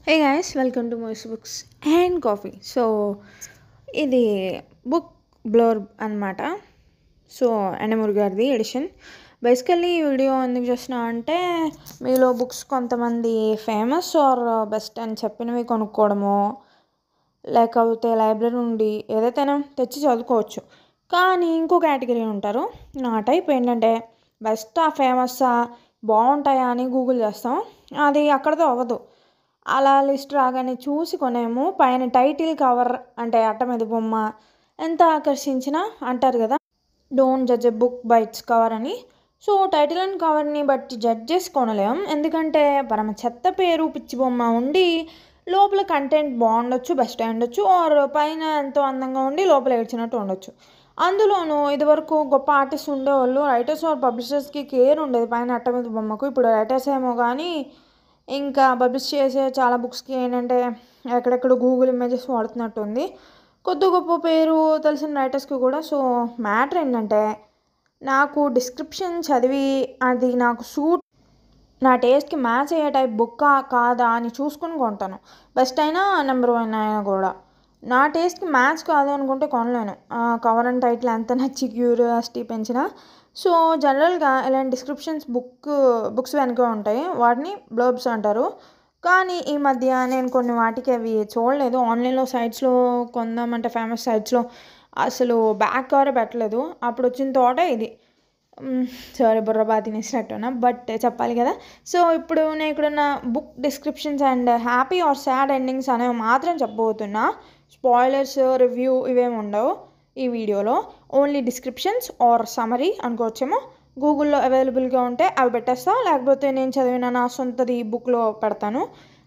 Hey guys, welcome to Moise Books and Coffee. So, ఇది book blurb అనమాట. So Yandamuri గారిది edition. Basically ఈ video ఎందుకు చేస్తున్నా అంటే మీలో బుక్స్ కొంతమంది ఫేమస్ ఆర్ బెస్ట్ అని చెప్పినవి కొనుక్కోవడమో లేకపోతే లైబ్రరీ నుండి ఏదైతేనే తెచ్చి చదువుకోవచ్చు. కానీ ఇంకో కేటగిరీ ఉంటారు. నా టైప్ ఏంటంటే బెస్టా ఫేమస్సా బాగుంటాయా అని గూగుల్ చేస్తాం. అది అక్కడితో అవ్వదు. అలా లిస్ట్ రాగానే చూసి కొనేము. పైన టైటిల్ కవర్ అంటే అట్ట మీద బొమ్మ ఎంత ఆకర్షించినా అంటారు కదా, don't judge a book by its cover అని. సో టైటిల్ అండ్ కవర్ని బట్టి జడ్జ్ చేసి కొనలేం. ఎందుకంటే పరమ చెత్త పేరు పిచ్చి బొమ్మ ఉండి లోపల కంటెంట్ బాగుండొచ్చు, బెస్ట్ అయి ఉండొచ్చు, ఆర్ పైన ఎంతో అందంగా ఉండి లోపల ఏడ్చినట్టు ఉండొచ్చు. అందులోనూ ఇదివరకు గొప్ప ఆర్టిస్ట్ ఉండేవాళ్ళు, రైటర్స్ ఆర్ పబ్లిషర్స్కి కేర్ ఉండేది పైన అట్ట మీద బొమ్మకు. ఇప్పుడు రైటర్స్ ఏమో కానీ ఇంకా పబ్లిష్ చేసే చాలా బుక్స్కి ఏంటంటే ఎక్కడెక్కడ గూగుల్ ఇమేజెస్ వాడుతున్నట్టు ఉంది, కొద్ది గొప్ప పేరు తెలిసిన రైటర్స్కి కూడా. సో మ్యాటర్ ఏంటంటే నాకు డిస్క్రిప్షన్ చదివి అది నాకు సూట్, నా టేస్ట్కి మ్యాచ్ అయ్యే టైప్ బుక్కా కాదా అని చూసుకుని కొంటాను. బెస్ట్ అయినా నెంబర్ 1 అయినా కూడా నా టేస్ట్కి మ్యాచ్ కాదు అనుకుంటే కొనలేను. కవర్ అండ్ టైటిల్ ఎంత నచ్చి క్యూరియాసిటీ పెంచినా. సో జనరల్గా ఇలాంటి డిస్క్రిప్షన్స్ బుక్స్ వెనుక ఉంటాయి, వాటిని బ్లర్బ్స్ అంటారు. కానీ ఈ మధ్య నేను కొన్ని వాటికి అవి చూడలేదు. ఆన్లైన్లో సైట్స్లో కొందామంటే ఫేమస్ సైట్స్లో అసలు బ్యాక్ కవర్ పెట్టలేదు. అప్పుడు వచ్చిన తోట ఇది. సారీ బుర్రబా తినేసినట్టున్నా, బట్ చెప్పాలి కదా. సో ఇప్పుడు నేను ఇక్కడున్న book descriptions and happy or sad endings అనేవి మాత్రం చెప్పబోతున్నా. స్పాయిలర్స్, రివ్యూ ఇవేమి ఉండవు ఈ వీడియోలో. ఓన్లీ డిస్క్రిప్షన్స్ ఆర్ సమరీ అనుకోవచ్చేమో. గూగుల్లో అవైలబుల్గా ఉంటే అవి పెట్టేస్తా, లేకపోతే నేను చదివిన నా సొంతది బుక్లో పెడతాను.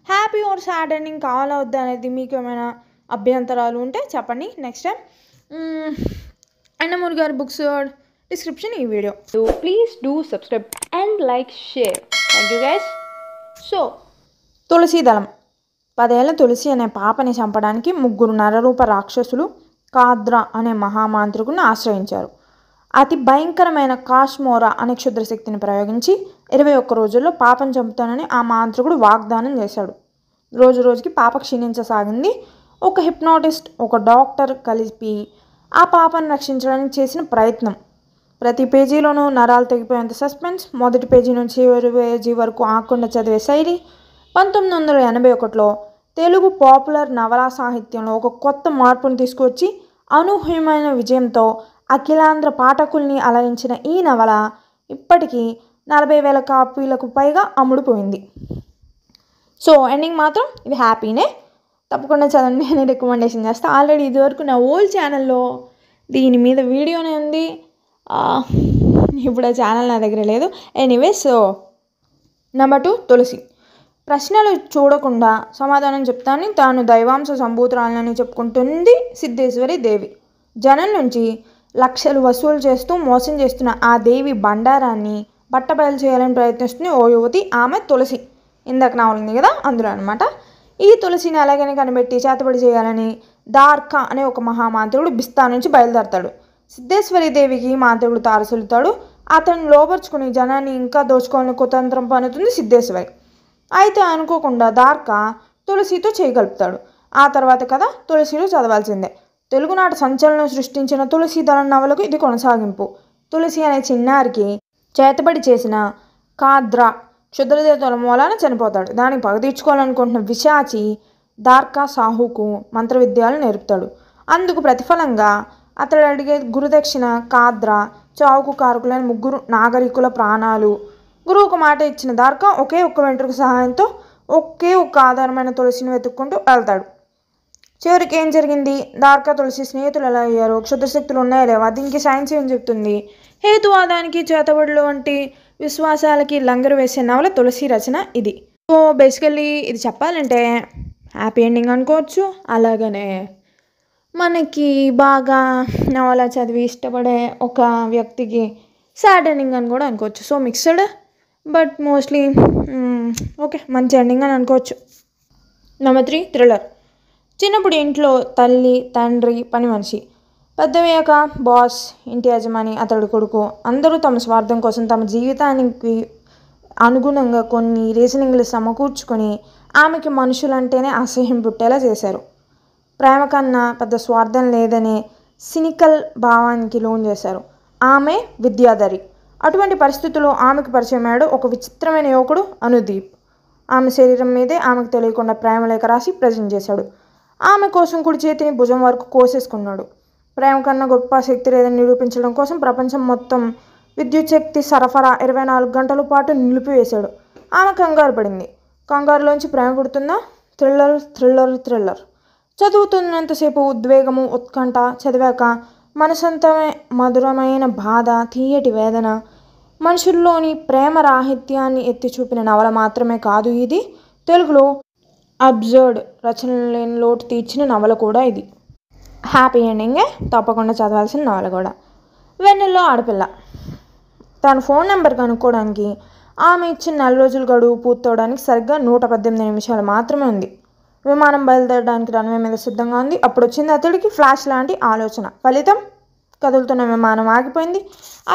హ్యాపీ ఆర్ సాడ్ ఎండింగ్ కావాలా వద్దా అనేది మీకు ఏమైనా అభ్యంతరాలు ఉంటే చెప్పండి నెక్స్ట్ టైం. ఎండమూరి గారి బుక్స్ డిస్క్రిప్షన్ ఈ video. Please do subscribe and like share. Thank you guys. So Tulasi Dalam. 10 ఏళ్ల తులసి అనే పాపని చంపడానికి 3 నరరూప రాక్షసులు కాద్రా అనే మహామాంత్రికుని ఆశ్రయించారు. అతి భయంకరమైన కాశ్మోరా అనే క్షుద్రశక్తిని ప్రయోగించి 21 రోజుల్లో పాపను చంపుతానని ఆ మాంత్రికుడు వాగ్దానం చేశాడు. రోజు రోజుకి పాప క్షీణించసాగింది. ఒక హిప్నాటిస్ట్, ఒక డాక్టర్ కలిపి ఆ పాపను రక్షించడానికి చేసిన ప్రయత్నం. ప్రతి పేజీలోనూ నరాలు తెగిపోయేంత సస్పెన్స్. మొదటి పేజీ నుంచి చివరి పేజీ వరకు ఆకుండా చదివే శైలి. 1981లో తెలుగు పాపులర్ నవలా సాహిత్యంలో ఒక కొత్త మార్పును తీసుకువచ్చి అనూహ్యమైన విజయంతో అఖిలాంధ్ర పాఠకుల్ని అలరించిన ఈ నవల ఇప్పటికీ 40,000 కాపీలకు పైగా అమ్ముడుపోయింది. సో ఎండింగ్ మాత్రం ఇది హ్యాపీనే, తప్పకుండా చదవండి అని రికమెండేషన్ చేస్తాను. ఆల్రెడీ ఇదివరకు నా ఓల్డ్ ఛానల్లో దీని మీద వీడియోనే ఉంది. ఇప్పుడు ఆ ఛానల్ నా దగ్గర లేదు. ఎనీవే, సో నెంబర్ 2 తులసి. ప్రశ్నలు చూడకుండా సమాధానం చెప్తానని తాను దైవాంశ సంభూతురాలని చెప్పుకుంటుంది సిద్ధేశ్వరి దేవి. జనం నుంచి లక్షలు వసూలు చేస్తూ మోసం చేస్తున్న ఆ దేవి బండారాన్ని బట్టబయలు చేయాలని ప్రయత్నిస్తుంది ఓ యువతి. ఆమె తులసి. ఇందాక నావల్ ఉంది కదా, అందులో అనమాట. ఈ తులసిని అలాగనే కనిపెట్టి చేతబడి చేయాలని దార్కా అనే ఒక మహామాంత్రికుడు బిస్తా నుంచి బయలుదేరతాడు. సిద్ధేశ్వరి దేవికి మాంత్రికుడు తారసిల్లుతాడు. అతను లోపరుచుకుని జనాన్ని ఇంకా దోచుకోవాలని కుతంత్రం పన్నుతుంది సిద్ధేశ్వరి. అయితే అనుకోకుండా దార్కా తులసితో చేయగలుపుతాడు. ఆ తర్వాత కథ తులసిలో చదవాల్సిందే. తెలుగునాట సంచలనం సృష్టించిన తులసి దళం నవలకు ఇది కొనసాగింపు. తులసి అనే చిన్నారికి చేతబడి చేసిన కాద్రా క్షుద్రదేవతల మూలాన చనిపోతాడు. దానికి పగ తీర్చుకోవాలనుకుంటున్న విశాచి దార్కా సాహుకు మంత్రవిద్యాలు నేర్పుతాడు. అందుకు ప్రతిఫలంగా అతడు అడిగే గురుదక్షిణ కాద్రా చావుకు కారకులైన 3 నాగరికుల ప్రాణాలు. గురువుకు మాట ఇచ్చిన దార్కా ఒకే ఒక్క వెంట్రుక సహాయంతో ఒకే ఒక్క ఆధారమైన తులసిని వెతుక్కుంటూ వెళ్తాడు. చివరికి ఏం జరిగింది? దార్కా తులసి స్నేహితులు ఎలా అయ్యారు? క్షుద్రశక్తులు ఉన్నాయా లేవా? దీనికి సైన్స్ ఏం చెప్తుంది? హేతువాదానికి, చేతబడులు వంటి విశ్వాసాలకి లంగరు వేసే నవల తులసి రచన ఇది. సో బేసికల్లీ ఇది చెప్పాలంటే హ్యాపీ ఎండింగ్ అనుకోవచ్చు, అలాగనే మనకి బాగా నవల చదివి ఇష్టపడే ఒక వ్యక్తికి సాడ్ ఎండింగ్ అని కూడా అనుకోవచ్చు. So mixed, but mostly okay, మంచి ఎండింగ్ అని అనుకోవచ్చు. Number 3 thriller. చిన్నప్పుడు ఇంట్లో తల్లి, తండ్రి, పని మనిషి, పెద్దవయ్యాక బాస్, ఇంటి యజమాని, అతడి కొడుకు అందరూ తమ స్వార్థం కోసం తమ జీవితానికి అనుగుణంగా కొన్ని రీజనింగ్లు సమకూర్చుకొని ఆమెకి మనుషులంటేనే అసహ్యం పుట్టేలా చేశారు. ప్రేమ కన్నా పెద్ద స్వార్థం లేదనే సినికల్ భావానికి లోన్ చేశారు. ఆమె విద్యాధరి. అటువంటి పరిస్థితుల్లో ఆమెకు పరిచయమయ్యాడు ఒక విచిత్రమైన యువకుడు అనుదీప్. ఆమె శరీరం మీదే ఆమెకు తెలియకుండా ప్రేమలేఖ రాసి ప్రజెంట్ చేశాడు. ఆమె కోసం కుడి చేతిని భుజం వరకు కోసేసుకున్నాడు. ప్రేమ కన్నా గొప్ప శక్తి లేదని నిరూపించడం కోసం ప్రపంచం మొత్తం విద్యుత్ శక్తి సరఫరా 24 గంటల పాటు నిలిపివేశాడు. ఆమె కంగారు పడింది. కంగారులోంచి ప్రేమ పుడుతుందా? Thriller thriller thriller. చదువుతున్నంతసేపు ఉద్వేగము, ఉత్కంఠ, చదివాక మనసంతా మధురమైన బాధ, తీయటి వేదన. మనుషుల్లోని ప్రేమ రాహిత్యాన్ని ఎత్తి చూపిన నవల మాత్రమే కాదు ఇది. తెలుగులో అబ్జర్డ్ రచనలు లేని లోటు తీర్చిన నవల కూడా ఇది. హ్యాపీ ఎండింగే, తప్పకుండా చదవాల్సిన నవల కూడా. వెన్నెల్లో ఆడపిల్ల. తన ఫోన్ నెంబర్ కనుక్కోవడానికి ఆమె ఇచ్చిన 4 రోజుల గడువు పూర్తవడానికి సరిగ్గా 118 నిమిషాలు మాత్రమే ఉంది. విమానం బయలుదేరడానికి రన్వే మీద సిద్ధంగా ఉంది. అప్పుడు వచ్చింది అతడికి ఫ్లాష్ లాంటి ఆలోచన. ఫలితం కదులుతున్న విమానం ఆగిపోయింది.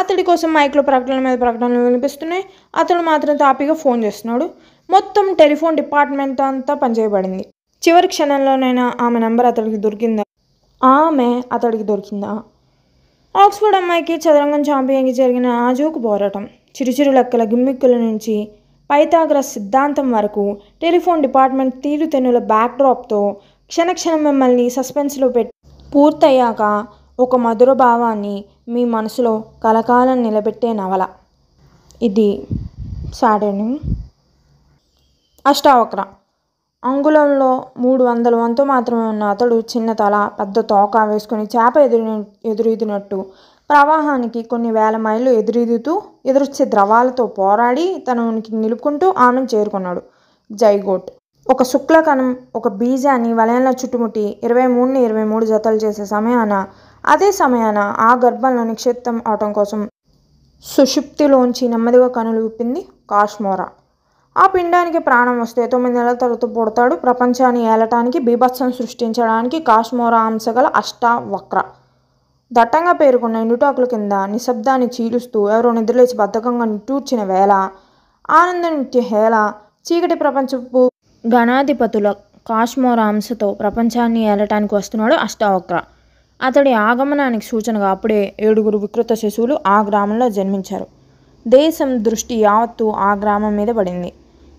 అతడి కోసం మైక్లో ప్రకటనల మీద ప్రకటనలు వినిపిస్తున్నాయి. అతడు మాత్రం తాపీగా ఫోన్ చేస్తున్నాడు. మొత్తం టెలిఫోన్ డిపార్ట్మెంట్ అంతా పనిచేయబడింది. చివరి క్షణంలోనైనా ఆమె నెంబర్ అతడికి దొరికిందా? ఆమె అతడికి దొరికిందా? ఆక్స్ఫర్డ్ అమ్మాయికి చదరంగం ఛాంపియన్కి జరిగిన ఆజోకు పోరాటం. చిరుచిరు లెక్కల గిమ్మిక్కుల నుంచి పైథాగరస్ సిద్ధాంతం వరకు టెలిఫోన్ డిపార్ట్మెంట్ తీరుతెన్నుల బ్యాక్డ్రాప్తో క్షణక్షణం మిమ్మల్ని సస్పెన్స్లో పూర్తయ్యాక ఒక మధుర భావాన్ని మీ మనసులో కలకాలం నిలబెట్టే నవల ఇది. సాటర్డే. అష్టావక్ర. అంగుళంలో 300 వంతు మాత్రమే ఉన్న అతడు చిన్న తల, పెద్ద తోక వేసుకుని చేప ఎదురీదినట్టు ప్రవాహానికి కొన్ని వేల మైళ్ళు ఎదురొచ్చే ద్రవాలతో పోరాడి తన ఉనికిని నిలుపుకుంటూ ఆమెను చేరుకున్నాడు. జైగోట్. ఒక శుక్లకణం ఒక బీజాన్ని వలయంలో చుట్టుముట్టి 23ని 23 జతలు చేసే సమయాన, అదే సమయాన ఆ గర్భంలో నిక్షిప్తం అవటం కోసం సుషుప్తిలోంచి నెమ్మదిగా కనులు విప్పింది కాష్మోరా. ఆ పిండానికి ప్రాణం వస్తే 9 నెలల తర్వాత పుడతాడు. ప్రపంచాన్ని ఏలటానికి, బీభత్సం సృష్టించడానికి కాష్మోరా అంశగల అష్టావక్ర. దట్టంగా పేరుకున్న ఎండుటాకుల కింద నిశ్శబ్దాన్ని చీలుస్తూ ఎవరో నిద్రలేచి బద్ధకంగా నిట్టూర్చిన వేళ, ఆనంద నృత్య హేళ, చీకటి ప్రపంచపు గణాధిపతుల కాష్మోరా అంశతో ప్రపంచాన్ని ఏలటానికి వస్తున్నాడు అష్టావక్ర. అతడి ఆగమనానికి సూచనగా అప్పుడే 7 వికృత శిశువులు ఆ గ్రామంలో జన్మించారు. దేశం దృష్టి యావత్తు ఆ గ్రామం మీద పడింది.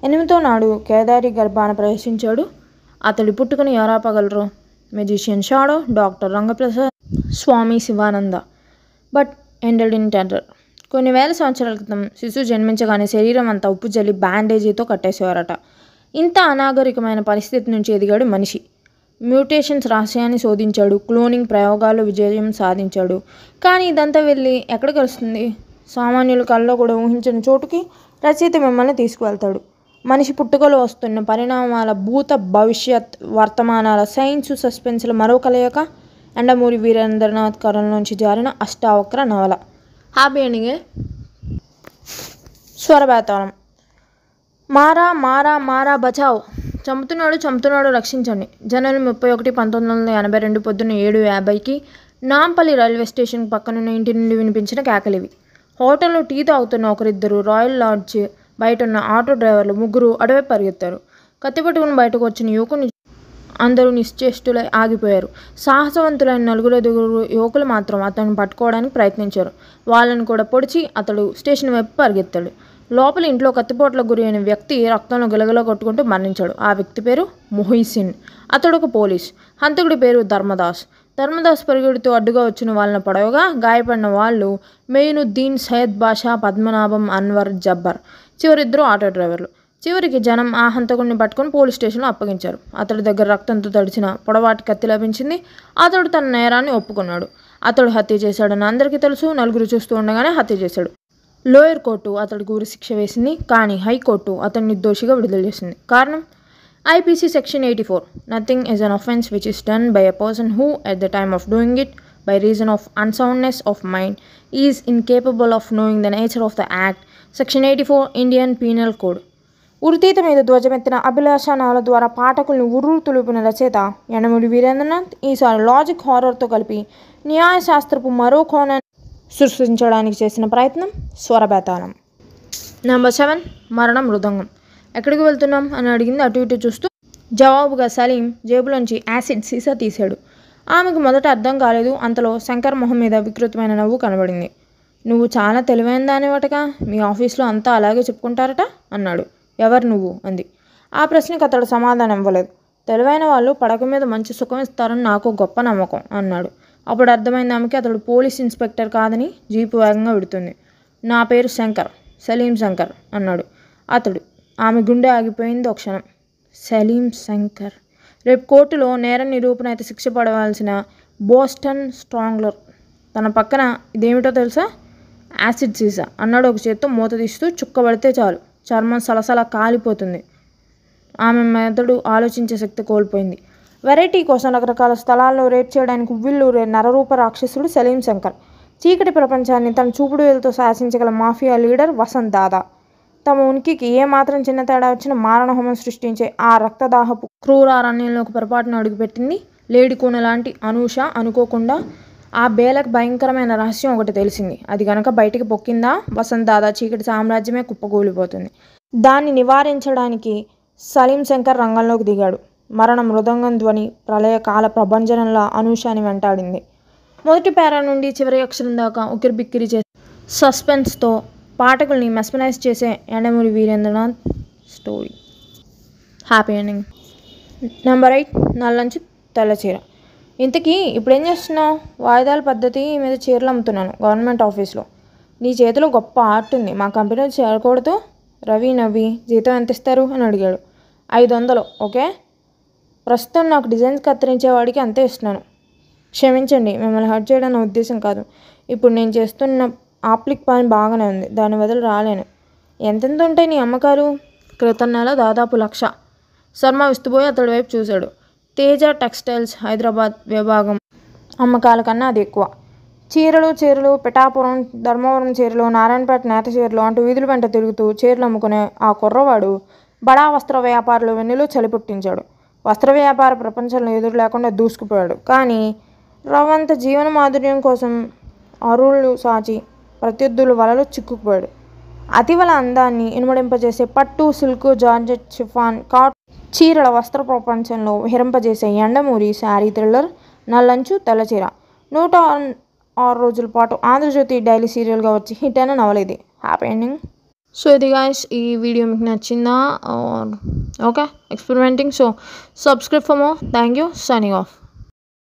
8వ నాడు కేదారి గర్భాన ప్రవేశించాడు. అతడి పుట్టుకని ఎవరాపగలరు? Magician shadow, doctor Rangaprasad, Swami Shivananda. But ended in terror. కొన్ని వేల సంవత్సరాల క్రితం శిశువు జన్మించగానే శరీరం అంతా ఉప్పు జల్లి బ్యాండేజీతో కట్టేసేవారట. ఇంత అనాగరికమైన పరిస్థితి నుంచి ఎదిగాడు మనిషి. మ్యూటేషన్స్ రహస్యాన్ని శోధించాడు. క్లోనింగ్ ప్రయోగాల్లో విజయం సాధించాడు. కానీ ఇదంతా వెళ్ళి ఎక్కడ కలుస్తుంది? సామాన్యుల కళ్ళలో కూడా ఊహించిన చోటుకి రచయిత మిమ్మల్ని తీసుకువెళ్తాడు. మనిషి పుట్టుకలో వస్తున్న పరిణామాల భూత భవిష్యత్ వర్తమానాల సైన్స్ సస్పెన్స్ల మరో కలయిక ఎండమూరి వీరేంద్రనాథ్ కరంలోంచి జారిన అష్టావక్ర నవల. హ్యాపీ ఎండింగే. స్వరబేతాళం. మారా మారా మారా బచావ్. చంపుతున్నాడు రక్షించండి. జనవరి 31, 1982 పొద్దున్న 7:50కి నాంపల్లి రైల్వే స్టేషన్ పక్కనున్న ఇంటి నుండి వినిపించిన కేకలివి. హోటల్లో టీ తాగుతున్న ఒకరిద్దరు, రాయల్ లాడ్జ్ బయట ఉన్న ఆటో డ్రైవర్లు 3 అటువైపు పరిగెత్తారు. కత్తి పట్టుకుని బయటకు వచ్చిన యువకుని అందరూ నిశ్చేష్టులై ఆగిపోయారు. సాహసవంతులైన 4 యువకులు మాత్రం అతన్ని పట్టుకోవడానికి ప్రయత్నించారు. వాళ్ళని కూడా పొడిచి అతడు స్టేషన్ వైపు పరిగెత్తాడు. లోపల ఇంట్లో కత్తిపోట్లకు గురి అయిన వ్యక్తి రక్తంలో గిలగిలా కొట్టుకుంటూ మరణించాడు. ఆ వ్యక్తి పేరు మొహిసిన్. అతడు ఒక పోలీస్. హంతకుడి పేరు ధర్మదాస్ పరిగెడుతూ అడ్డుగా వచ్చిన వాళ్ళని పడవగా గాయపడిన వాళ్ళు మెయినుద్దీన్, సయ్యద్ బాషా, పద్మనాభం, అన్వర్, జబ్బర్. చివరిద్దరు ఆటో డ్రైవర్లు. చివరికి జనం ఆ హంతకుడిని పట్టుకుని పోలీస్ స్టేషన్లో అప్పగించారు. అతడి దగ్గర రక్తంతో తడిచిన పొడవాటి కత్తి లభించింది. అతడు తన నేరాన్ని ఒప్పుకున్నాడు. అతడు హత్య చేశాడని అందరికీ తెలుసు. 4 చూస్తూ ఉండగానే హత్య చేశాడు. లోయర్ కోర్టు అతడికి ఉరి శిక్ష వేసింది. కానీ హైకోర్టు అతన్ని నిర్దోషిగా విడుదల చేసింది. కారణం IPC section 84. Nothing is an offence which is done by a person who, at the time of doing it, by reason of unsoundness of mind, is incapable of knowing the nature of the act. Section 84 Indian Penal Code. ఉరితీత మీద ధ్వజమెత్తిన అభిలాష నవల ద్వారా పాఠకుల్ని ఉర్రు తులుపిన రచయిత ఎండమూరి వీరేంద్రనాథ్ ఈసారి logic హారర్తో కలిపి న్యాయశాస్త్రపు మరో కోణాన్ని సృష్టించడానికి చేసిన ప్రయత్నం స్వరబేతాళం. నెంబర్ 7 మరణ మృదంగం. ఎక్కడికి వెళ్తున్నాం అని అడిగింది అటు ఇటు చూస్తూ. జవాబుగా సలీం జేబులోంచి యాసిడ్ సీసా తీశాడు. ఆమెకు మొదట అర్థం కాలేదు. అంతలో శంకర్ మొహం మీద వికృతమైన నవ్వు కనబడింది. నువ్వు చాలా తెలివైన దానివటగా, మీ ఆఫీస్లో అంతా అలాగే చెప్పుకుంటారట అన్నాడు. ఎవరు నువ్వు అంది. ఆ ప్రశ్నకు అతడు సమాధానం ఇవ్వలేదు. తెలివైన వాళ్ళు పడక మీద మంచి సుఖం ఇస్తారని నాకు గొప్ప నమ్మకం అన్నాడు. అప్పుడు అర్థమైంది ఆమెకి అతడు పోలీస్ ఇన్స్పెక్టర్ కాదని. జీపు వేగంగా విడుతుంది. నా పేరు శంకర్, సలీం శంకర్ అన్నాడు అతడు. ఆమె గుండె ఆగిపోయింది ఒక క్షణం. సలీం శంకర్, రేపు కోర్టులో నేర నిరూపణ అయితే శిక్ష పడవలసిన బోస్టన్ స్ట్రాంగ్లర్. తన పక్కన ఇదేమిటో తెలుసా? యాసిడ్ సీసా అన్నాడు ఒక చేత్తో మూత తీస్తూ. చుక్కబడితే చాలు చర్మం సలసలా కాలిపోతుంది. ఆమె మెదడు ఆలోచించే శక్తి కోల్పోయింది. వెరైటీ కోసం రకరకాల స్థలాల్లో రేట్ చేయడానికి ఉవ్విళ్ళూరే నరరూప రాక్షసుడు సలీం శంకర్. చీకటి ప్రపంచాన్ని తన చూపుడు వేలుతో శాసించగల మాఫియా లీడర్ వసంత్ దాదా. తమ ఉనికికి ఏమాత్రం చిన్న తేడా వచ్చినా మారణహోమం సృష్టించే ఆ రక్తదాహపు క్రూరారణ్యంలోకి పొరపాటును అడుగుపెట్టింది లేడి కూన లాంటి అనూష. అనుకోకుండా ఆ బేలకు భయంకరమైన రహస్యం ఒకటి తెలిసింది. అది గనక బయటికి పొక్కిందా వసంత్ దాదా చీకటి సామ్రాజ్యమే కుప్పకూలిపోతుంది. దాన్ని నివారించడానికి సలీం శంకర్ రంగంలోకి దిగాడు. మరణ మృదంగం ధ్వని ప్రళయకాల ప్రభంజనంలా అనూషాని వెంటాడింది. మొదటి పేరా నుండి చివరి అక్షరం దాకా ఉక్కిరిబిక్కిరి చేసే సస్పెన్స్తో పాఠకుల్ని మెస్మరైజ్ చేసే Yandamuri Veerendranath story. Happy ending. Number 8 Nallanchu Thellacheera. ఇంతకీ ఇప్పుడేం చేస్తున్నావు? వాయిదాల పద్ధతి మీద చీరలు అమ్ముతున్నాను గవర్నమెంట్ ఆఫీస్లో. నీ చేతిలో గొప్ప ఆర్ట్ ఉంది, మా కంపెనీలో చేరకూడదు? రవి నవ్వి జీతం ఎంత ఇస్తారు అని అడిగాడు. 500. ఓకే. ప్రస్తుతం నాకు డిజైన్స్ కత్తిరించేవాడికి అంతే ఇస్తున్నాను. క్షమించండి, మిమ్మల్ని హర్ట్ చేయడం నా ఉద్దేశం కాదు. ఇప్పుడు నేను చేస్తున్న ఆప్లిక్ పని బాగానే ఉంది, దాని వదిలి రాలేను. ఎంతెంత ఉంటాయి నీ అమ్మకాలు? క్రితం నెల దాదాపు 1,00,000. శర్మ విస్తుపోయి అతడి వైపు చూశాడు. తేజ టెక్స్టైల్స్ హైదరాబాద్ విభాగం అమ్మకాల కన్నా అది ఎక్కువ. చీరలు పిఠాపురం, ధర్మవరం చీరలు, నారాయణపేట నేత చీరలు అంటూ వీధుల వెంట తిరుగుతూ చీరలు అమ్ముకునే ఆ కుర్రవాడు బడా వస్త్ర వ్యాపారుల వెన్నులో చలి పుట్టించాడు. వస్త్ర వ్యాపార ప్రపంచంలో ఎదురు లేకుండా దూసుకుపోయాడు. కానీ రవంత జీవన మాధుర్యం కోసం అరుళ్ళు సాచి ప్రత్యర్థుల వలలో చిక్కుకుపోయాడు. అతివల అందాన్ని ఇనుమడింపజేసే పట్టు, సిల్క్, జార్జెట్, షిఫాన్, కాట్ చీరల వస్త్ర ప్రపంచంలో విహరింపజేసే యండమూరి శారీ థ్రిల్లర్ నల్లంచు తెల్లచీర 106 రోజుల పాటు ఆంధ్రజ్యోతి డైలీ సీరియల్గా వచ్చి హిట్ అయిన నవల ఇది. Happy ending. సో ఇది గాయస్, ఈ వీడియో మీకు నచ్చిందా? Okay, experimenting. So subscribe for more. Thank you. Signing off.